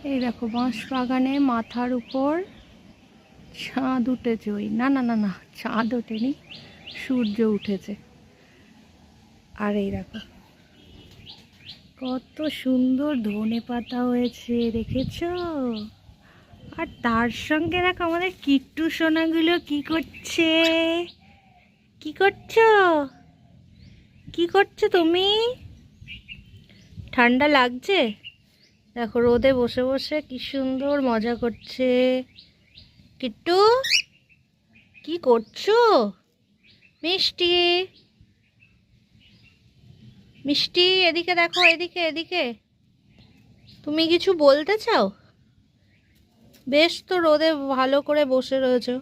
এই দেখো বাঁশ বাগানে মাথার উপর চাঁদ উঠেছে। ওই না না না না, চাঁদ ওঠেনি, সূর্য উঠেছে। আর এই দেখো কত সুন্দর ধনে পাতা হয়েছে, দেখেছো? আর তার সঙ্গে দেখো আমাদের কিট্টু সোনাগুলো কি করছে। কি করছো? কি করছো তুমি? ঠান্ডা লাগছে? দেখো রোদে বসে বসে কি সুন্দর মজা করছে। কিট্টু কি করছো? মিষ্টি, মিষ্টি এদিকে দেখো, এদিকে এদিকে। তুমি কিছু বলতে চাও? বেশ তো রোদে ভালো করে বসে রয়েছো।